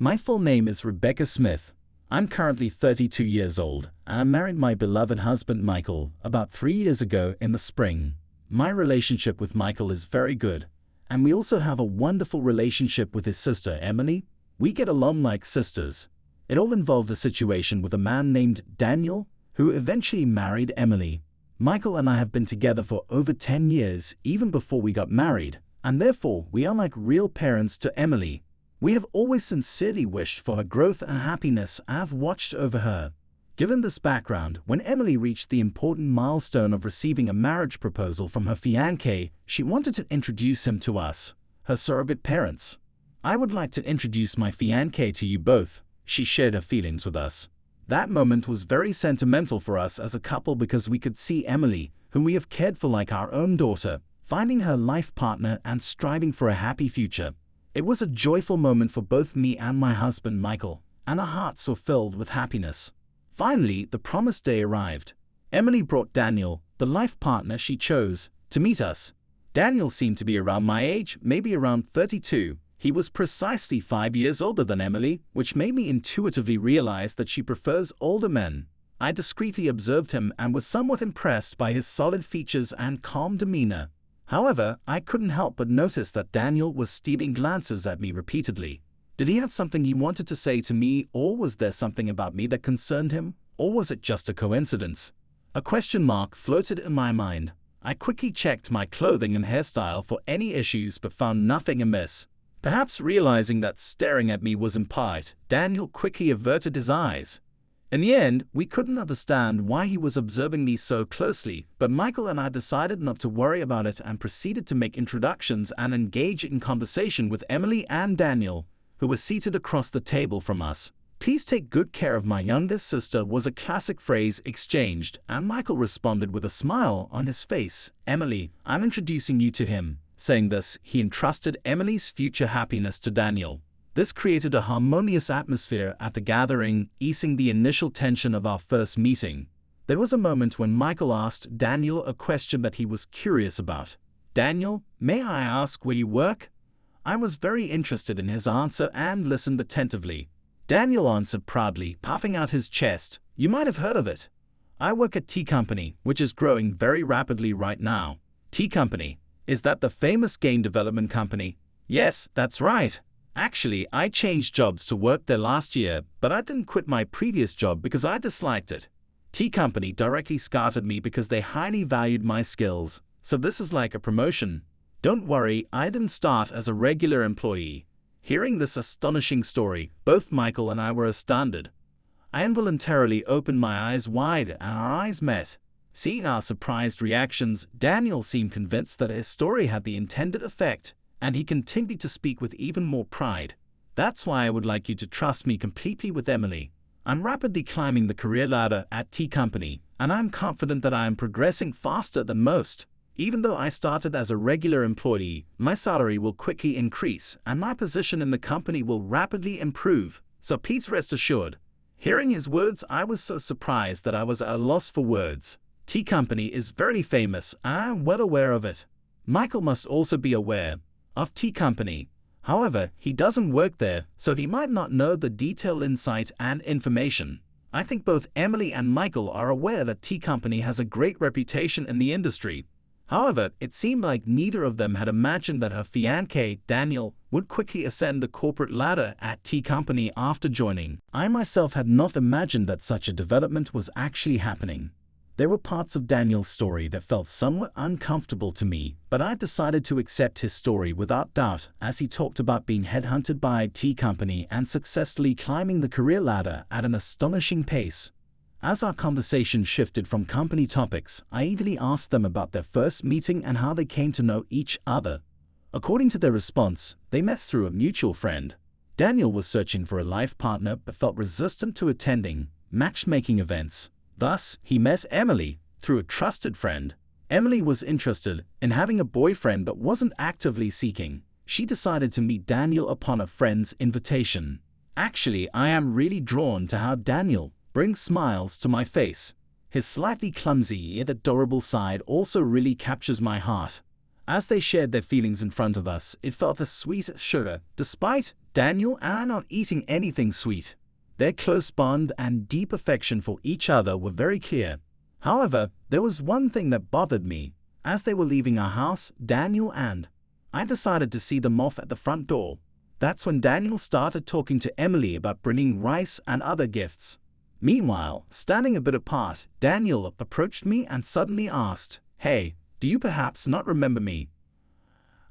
My full name is Rebecca Smith. I'm currently 32 years old, and I married my beloved husband Michael about 3 years ago in the spring. My relationship with Michael is very good, and we also have a wonderful relationship with his sister Emily. We get along like sisters. It all involved a situation with a man named Daniel, who eventually married Emily. Michael and I have been together for over 10 years, even before we got married, and therefore we are like real parents to Emily. We have always sincerely wished for her growth and happiness and have watched over her. Given this background, when Emily reached the important milestone of receiving a marriage proposal from her fiancé, she wanted to introduce him to us, her surrogate parents. "I would like to introduce my fiancé to you both," she shared her feelings with us. That moment was very sentimental for us as a couple because we could see Emily, whom we have cared for like our own daughter, finding her life partner and striving for a happy future. It was a joyful moment for both me and my husband Michael, and our hearts were filled with happiness. Finally, the promised day arrived. Emily brought Daniel, the life partner she chose, to meet us. Daniel seemed to be around my age, maybe around 32. He was precisely 5 years older than Emily, which made me intuitively realize that she prefers older men. I discreetly observed him and was somewhat impressed by his solid features and calm demeanor. However, I couldn't help but notice that Daniel was stealing glances at me repeatedly. Did he have something he wanted to say to me, or was there something about me that concerned him, or was it just a coincidence? A question mark floated in my mind. I quickly checked my clothing and hairstyle for any issues but found nothing amiss. Perhaps realizing that staring at me was impolite, Daniel quickly averted his eyes. In the end, we couldn't understand why he was observing me so closely, but Michael and I decided not to worry about it and proceeded to make introductions and engage in conversation with Emily and Daniel, who were seated across the table from us. "Please take good care of my youngest sister" was a classic phrase exchanged, and Michael responded with a smile on his face. "Emily, I'm introducing you to him." Saying this, he entrusted Emily's future happiness to Daniel. This created a harmonious atmosphere at the gathering, easing the initial tension of our first meeting. There was a moment when Michael asked Daniel a question that he was curious about. "Daniel, may I ask where you work?" I was very interested in his answer and listened attentively. Daniel answered proudly, puffing out his chest, "You might have heard of it. I work at T Company, which is growing very rapidly right now." T Company? Is that the famous game development company? Yes, that's right. Actually, I changed jobs to work there last year, but I didn't quit my previous job because I disliked it. T Company directly scouted me because they highly valued my skills, so this is like a promotion. Don't worry, I didn't start as a regular employee. Hearing this astonishing story, both Michael and I were astounded. I involuntarily opened my eyes wide and our eyes met. Seeing our surprised reactions, Daniel seemed convinced that his story had the intended effect, and he continued to speak with even more pride. "That's why I would like you to trust me completely with Emily. I'm rapidly climbing the career ladder at T Company, and I'm confident that I am progressing faster than most. Even though I started as a regular employee, my salary will quickly increase, and my position in the company will rapidly improve, so please rest assured." Hearing his words, I was so surprised that I was at a loss for words. T Company is very famous, and I am well aware of it. Michael must also be aware of T Company. However, he doesn't work there, so he might not know the detailed insight and information. I think both Emily and Michael are aware that T Company has a great reputation in the industry. However, it seemed like neither of them had imagined that her fiancé, Daniel, would quickly ascend the corporate ladder at T Company after joining. I myself had not imagined that such a development was actually happening. There were parts of Daniel's story that felt somewhat uncomfortable to me, but I decided to accept his story without doubt as he talked about being headhunted by T Company and successfully climbing the career ladder at an astonishing pace. As our conversation shifted from company topics, I eagerly asked them about their first meeting and how they came to know each other. According to their response, they met through a mutual friend. Daniel was searching for a life partner but felt resistant to attending matchmaking events. Thus, he met Emily through a trusted friend. Emily was interested in having a boyfriend but wasn't actively seeking. She decided to meet Daniel upon a friend's invitation. Actually, I am really drawn to how Daniel brings smiles to my face. His slightly clumsy yet adorable side also really captures my heart. As they shared their feelings in front of us, it felt as sweet as sugar, despite Daniel and I not eating anything sweet. Their close bond and deep affection for each other were very clear. However, there was one thing that bothered me. As they were leaving our house, Daniel and I decided to see them off at the front door. That's when Daniel started talking to Emily about bringing rice and other gifts. Meanwhile, standing a bit apart, Daniel approached me and suddenly asked, "Hey, do you perhaps not remember me?"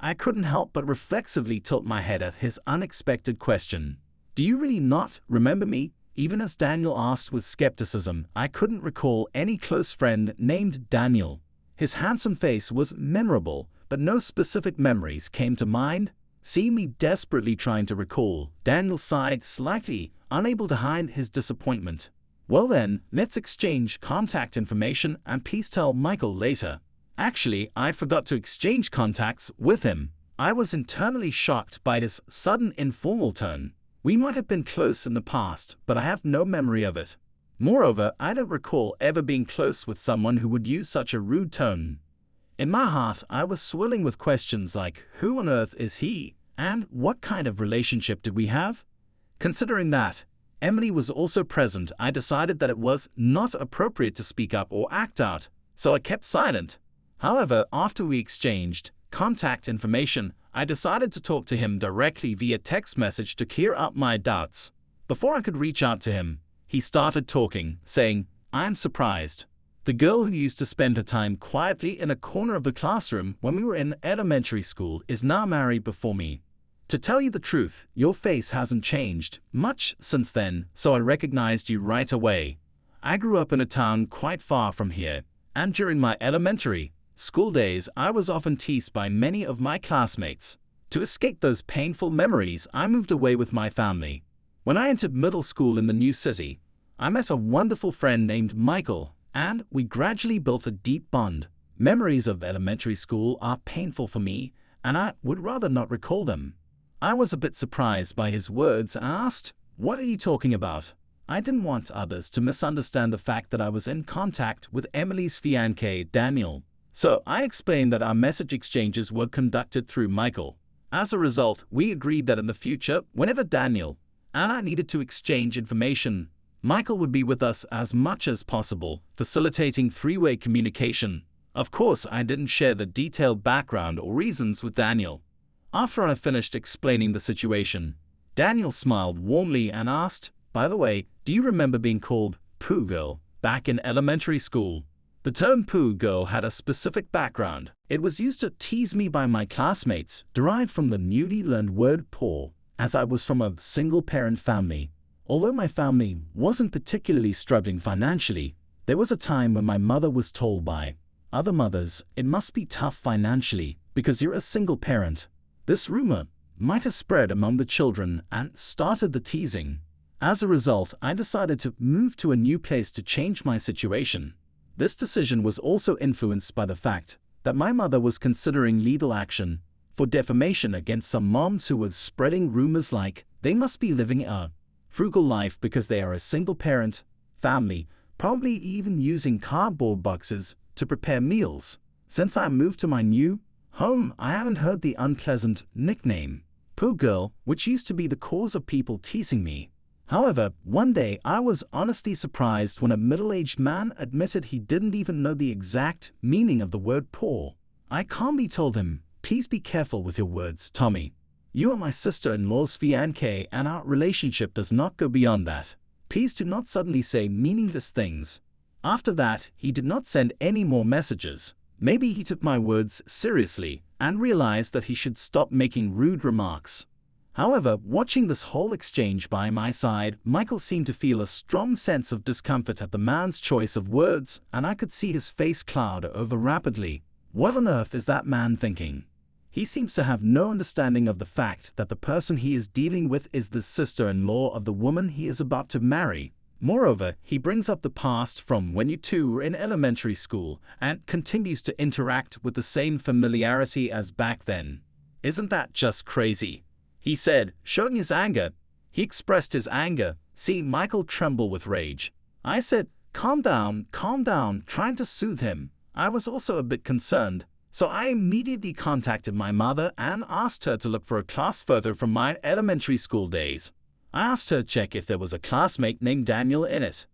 I couldn't help but reflexively tilt my head at his unexpected question. "Do you really not remember me?" Even as Daniel asked with skepticism, I couldn't recall any close friend named Daniel. His handsome face was memorable, but no specific memories came to mind. Seeing me desperately trying to recall, Daniel sighed slightly, unable to hide his disappointment. "Well then, let's exchange contact information and please tell Michael later." Actually, I forgot to exchange contacts with him. I was internally shocked by his sudden informal tone. We might have been close in the past, but I have no memory of it. Moreover, I don't recall ever being close with someone who would use such a rude tone. In my heart, I was swirling with questions like, who on earth is he? And what kind of relationship did we have? Considering that Emily was also present, I decided that it was not appropriate to speak up or act out, so I kept silent. However, after we exchanged contact information, I decided to talk to him directly via text message to clear up my doubts. Before I could reach out to him, he started talking, saying, "I'm surprised. The girl who used to spend her time quietly in a corner of the classroom when we were in elementary school is now married before me. To tell you the truth, your face hasn't changed much since then, so I recognized you right away. I grew up in a town quite far from here, and during my elementary school days, I was often teased by many of my classmates. To escape those painful memories, I moved away with my family. When I entered middle school in the new city, I met a wonderful friend named Michael, and we gradually built a deep bond. Memories of elementary school are painful for me, and I would rather not recall them." I was a bit surprised by his words and asked, "What are you talking about?" I didn't want others to misunderstand the fact that I was in contact with Emily's fiancé, Daniel. So I explained that our message exchanges were conducted through Michael. As a result, we agreed that in the future, whenever Daniel and I needed to exchange information, Michael would be with us as much as possible, facilitating three-way communication. Of course, I didn't share the detailed background or reasons with Daniel. After I finished explaining the situation, Daniel smiled warmly and asked, "By the way, do you remember being called Pooh Girl back in elementary school?" The term Pooh Girl had a specific background. It was used to tease me by my classmates, derived from the newly learned word poor, as I was from a single-parent family. Although my family wasn't particularly struggling financially, there was a time when my mother was told by other mothers, "It must be tough financially because you're a single parent." This rumor might have spread among the children and started the teasing. As a result, I decided to move to a new place to change my situation. This decision was also influenced by the fact that my mother was considering legal action for defamation against some moms who were spreading rumors like they must be living a frugal life because they are a single-parent family, probably even using cardboard boxes to prepare meals. Since I moved to my new home, I haven't heard the unpleasant nickname Pooh Girl, which used to be the cause of people teasing me. However, one day I was honestly surprised when a middle-aged man admitted he didn't even know the exact meaning of the word poor. I calmly told him, "Please be careful with your words, Tommy. You are my sister-in-law's fiancé and our relationship does not go beyond that. Please do not suddenly say meaningless things." After that, he did not send any more messages. Maybe he took my words seriously and realized that he should stop making rude remarks. However, watching this whole exchange by my side, Michael seemed to feel a strong sense of discomfort at the man's choice of words, and I could see his face cloud over rapidly. What on earth is that man thinking? He seems to have no understanding of the fact that the person he is dealing with is the sister-in-law of the woman he is about to marry. Moreover, he brings up the past from when you two were in elementary school and continues to interact with the same familiarity as back then. Isn't that just crazy? He said, showing his anger. He expressed his anger, seeing Michael tremble with rage. I said, calm down, trying to soothe him. I was also a bit concerned, So I immediately contacted my mother and asked her to look for a class photo from my elementary school days. I asked her to check if there was a classmate named Daniel in it.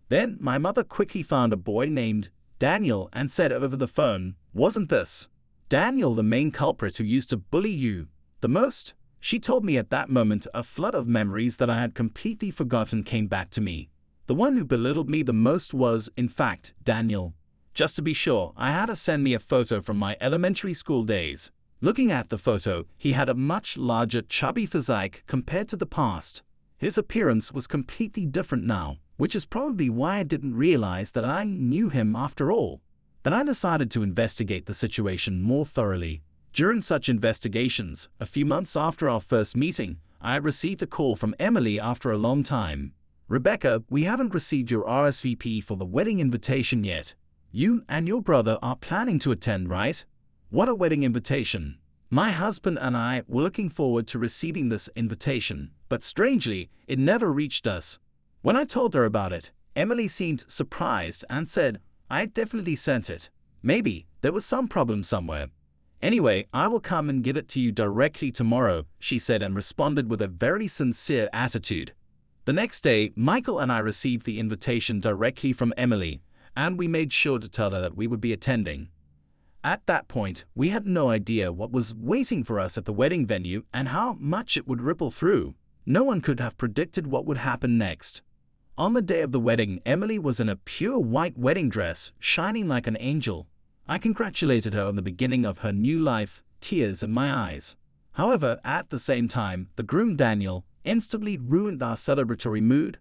Then my mother quickly found a boy named Daniel and said over the phone, "Wasn't this Daniel the main culprit who used to bully you the most?" She told me at that moment a flood of memories that I had completely forgotten came back to me. The one who belittled me the most was, in fact, Daniel. Just to be sure, I had to send me a photo from my elementary school days. Looking at the photo, he had a much larger, chubby physique compared to the past. His appearance was completely different now, which is probably why I didn't realize that I knew him after all. Then I decided to investigate the situation more thoroughly. During such investigations, a few months after our first meeting, I received a call from Emily after a long time. "Rebecca, we haven't received your RSVP for the wedding invitation yet. You and your brother are planning to attend, right?" What a wedding invitation! My husband and I were looking forward to receiving this invitation, but strangely, it never reached us. When I told her about it, Emily seemed surprised and said, "I definitely sent it. Maybe there was some problem somewhere. Anyway, I will come and give it to you directly tomorrow," she said, and responded with a very sincere attitude. The next day, Michael and I received the invitation directly from Emily, and we made sure to tell her that we would be attending. At that point, we had no idea what was waiting for us at the wedding venue and how much it would ripple through. No one could have predicted what would happen next. On the day of the wedding, Emily was in a pure white wedding dress, shining like an angel. I congratulated her on the beginning of her new life, tears in my eyes. However, at the same time, the groom Daniel instantly ruined our celebratory mood.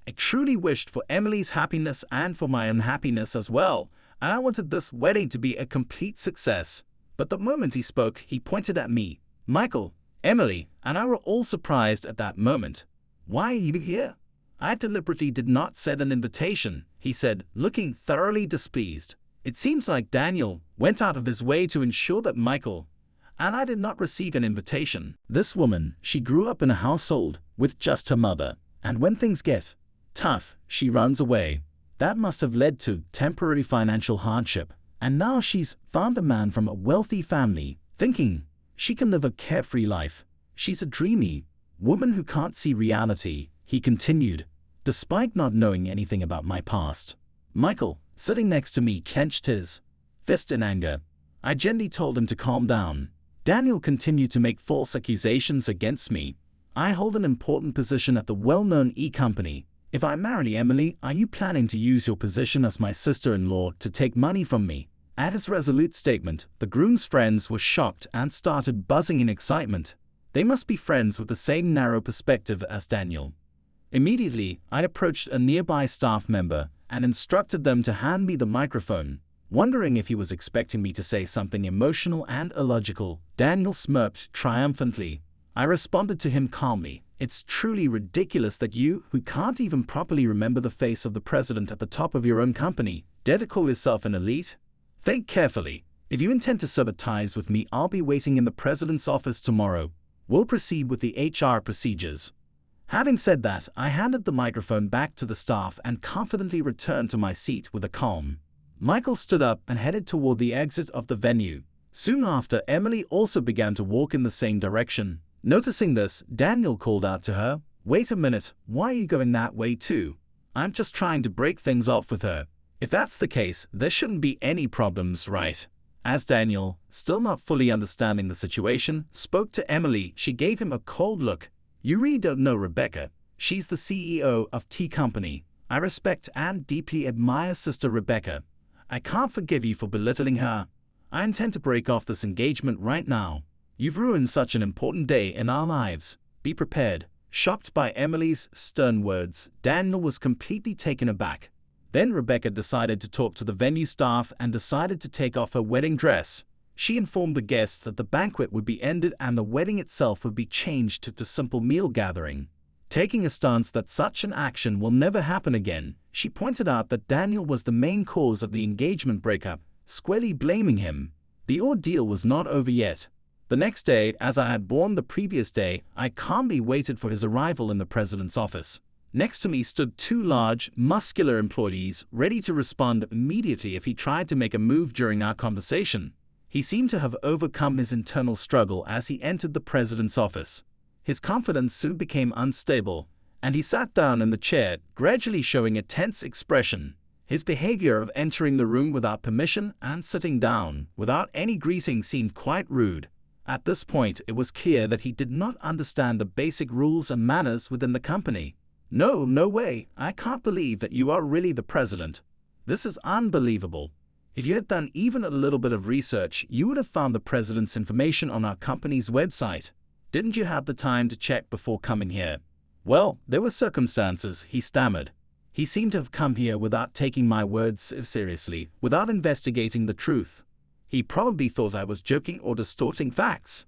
I truly wished for Emily's happiness and for my unhappiness as well, and I wanted this wedding to be a complete success. But the moment he spoke, he pointed at me. Michael, Emily, and I were all surprised at that moment. "Why are you here?" "I deliberately did not send an invitation," he said, looking thoroughly displeased. "It seems like Daniel went out of his way to ensure that Michael and I did not receive an invitation." This woman, she grew up in a household with just her mother, and when things get tough, she runs away. That must have led to temporary financial hardship, and now she's found a man from a wealthy family, thinking she can live a carefree life. She's a dreamy woman who can't see reality, he continued, despite not knowing anything about my past. Michael, sitting next to me, clenched his fist in anger. I gently told him to calm down. Daniel continued to make false accusations against me. "I hold an important position at the well-known e-company. If I marry Emily, are you planning to use your position as my sister-in-law to take money from me?" At his resolute statement, the groom's friends were shocked and started buzzing in excitement. They must be friends with the same narrow perspective as Daniel. Immediately, I approached a nearby staff member and instructed them to hand me the microphone. Wondering if he was expecting me to say something emotional and illogical, Daniel smirked triumphantly. I responded to him calmly. "It's truly ridiculous that you, who can't even properly remember the face of the president at the top of your own company, dare to call yourself an elite? Think carefully. If you intend to sever ties with me, I'll be waiting in the president's office tomorrow. We'll proceed with the HR procedures." Having said that, I handed the microphone back to the staff and confidently returned to my seat with a calm. Michael stood up and headed toward the exit of the venue. Soon after, Emily also began to walk in the same direction. Noticing this, Daniel called out to her, "Wait a minute, why are you going that way too? I'm just trying to break things off with her. If that's the case, there shouldn't be any problems, right?" As Daniel, still not fully understanding the situation, spoke to Emily, she gave him a cold look. "You really don't know Rebecca. She's the CEO of T Company. I respect and deeply admire Sister Rebecca. I can't forgive you for belittling her. I intend to break off this engagement right now. You've ruined such an important day in our lives. Be prepared." Shocked by Emily's stern words, Daniel was completely taken aback. Then Rebecca decided to talk to the venue staff and decided to take off her wedding dress. She informed the guests that the banquet would be ended and the wedding itself would be changed to a simple meal gathering. Taking a stance that such an action will never happen again, she pointed out that Daniel was the main cause of the engagement breakup, squarely blaming him. The ordeal was not over yet. The next day, as I had borne the previous day, I calmly waited for his arrival in the president's office. Next to me stood two large, muscular employees ready to respond immediately if he tried to make a move during our conversation. He seemed to have overcome his internal struggle as he entered the president's office. His confidence soon became unstable, and he sat down in the chair, gradually showing a tense expression. His behavior of entering the room without permission and sitting down without any greeting seemed quite rude. At this point, it was clear that he did not understand the basic rules and manners within the company. No, no way. I can't believe that you are really the president. This is unbelievable. If you had done even a little bit of research, you would have found the president's information on our company's website. Didn't you have the time to check before coming here? Well, there were circumstances, he stammered. He seemed to have come here without taking my words seriously, without investigating the truth. He probably thought I was joking or distorting facts.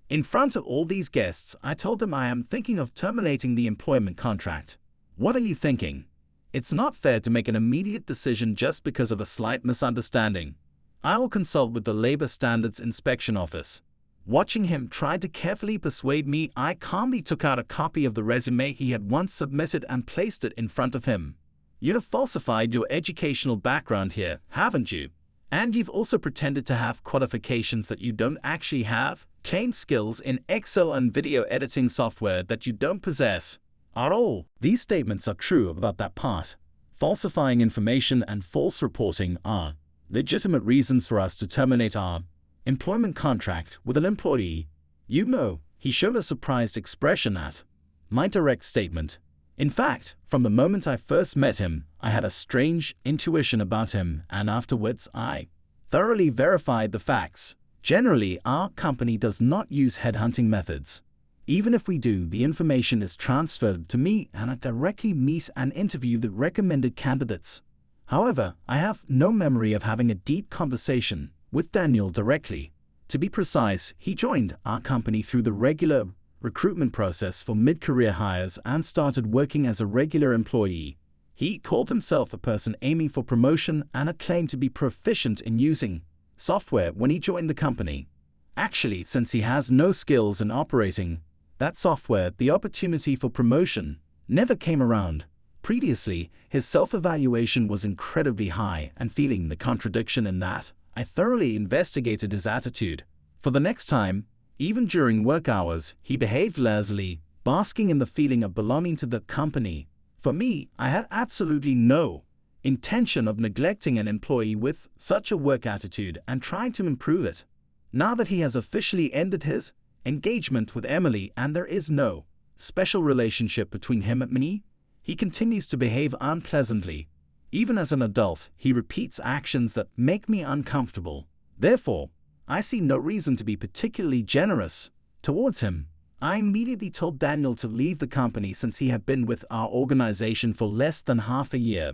In front of all these guests, I told him I am thinking of terminating the employment contract. What are you thinking? It's not fair to make an immediate decision just because of a slight misunderstanding. I will consult with the Labor Standards Inspection Office. Watching him try to carefully persuade me, I calmly took out a copy of the resume he had once submitted and placed it in front of him. You have falsified your educational background here, haven't you? And you've also pretended to have qualifications that you don't actually have, claimed skills in Excel and video editing software that you don't possess. Are all these statements are true about that part? Falsifying information and false reporting are legitimate reasons for us to terminate our employment contract with an employee. You know, he showed a surprised expression at my direct statement. In fact, from the moment I first met him, I had a strange intuition about him, and afterwards I thoroughly verified the facts. Generally, our company does not use headhunting methods. Even if we do, the information is transferred to me and I directly meet and interview the recommended candidates. However, I have no memory of having a deep conversation with Daniel directly. To be precise, he joined our company through the regular recruitment process for mid-career hires and started working as a regular employee. He called himself a person aiming for promotion and had claimed to be proficient in using software when he joined the company. Actually, since he has no skills in operating that software, the opportunity for promotion never came around. Previously, his self-evaluation was incredibly high, and feeling the contradiction in that, I thoroughly investigated his attitude. For the next time, even during work hours, he behaved lazily, basking in the feeling of belonging to the company. For me, I had absolutely no intention of neglecting an employee with such a work attitude and trying to improve it. Now that he has officially ended his engagement with Emily and there is no special relationship between him and me, he continues to behave unpleasantly. Even as an adult, he repeats actions that make me uncomfortable. Therefore, I see no reason to be particularly generous towards him. I immediately told Daniel to leave the company since he had been with our organization for less than half a year.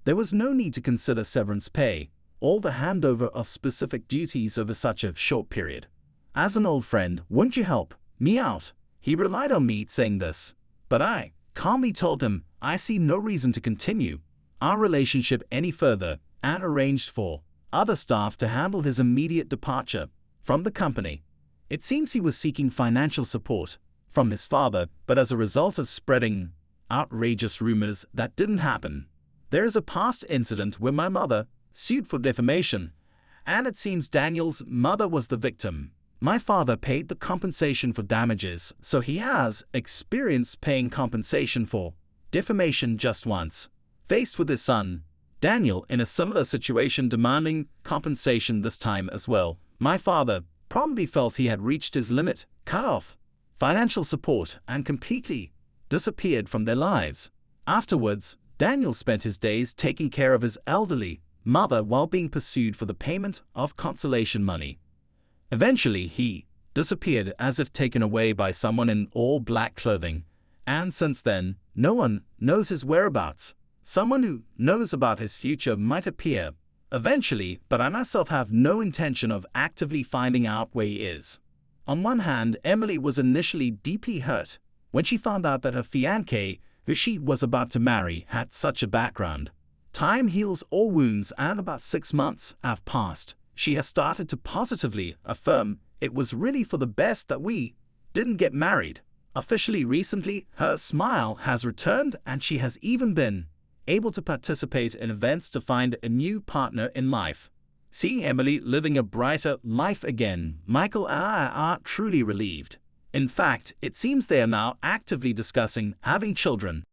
There was no need to consider severance pay or the handover of specific duties over such a short period. As an old friend, won't you help me out? He relied on me saying this, but I calmly told him I see no reason to continue our relationship any further and arranged for other staff to handle his immediate departure from the company. It seems he was seeking financial support from his father, but as a result of spreading outrageous rumors, that didn't happen. There is a past incident where my mother sued for defamation, and it seems Daniel's mother was the victim. My father paid the compensation for damages, so he has experience paying compensation for defamation just once. Faced with his son, Daniel, in a similar situation demanding compensation this time as well, my father probably felt he had reached his limit, cut off financial support, and completely disappeared from their lives. Afterwards, Daniel spent his days taking care of his elderly mother while being pursued for the payment of consolation money. Eventually, he disappeared as if taken away by someone in all black clothing, and since then, no one knows his whereabouts. Someone who knows about his future might appear eventually, but I myself have no intention of actively finding out where he is. On one hand, Emily was initially deeply hurt when she found out that her fiancé, who she was about to marry, had such a background. Time heals all wounds, and about 6 months have passed. She has started to positively affirm it was really for the best that we didn't get married. Officially recently, her smile has returned and she has even been able to participate in events to find a new partner in life. Seeing Emily living a brighter life again, Michael and I are truly relieved. In fact, it seems they are now actively discussing having children.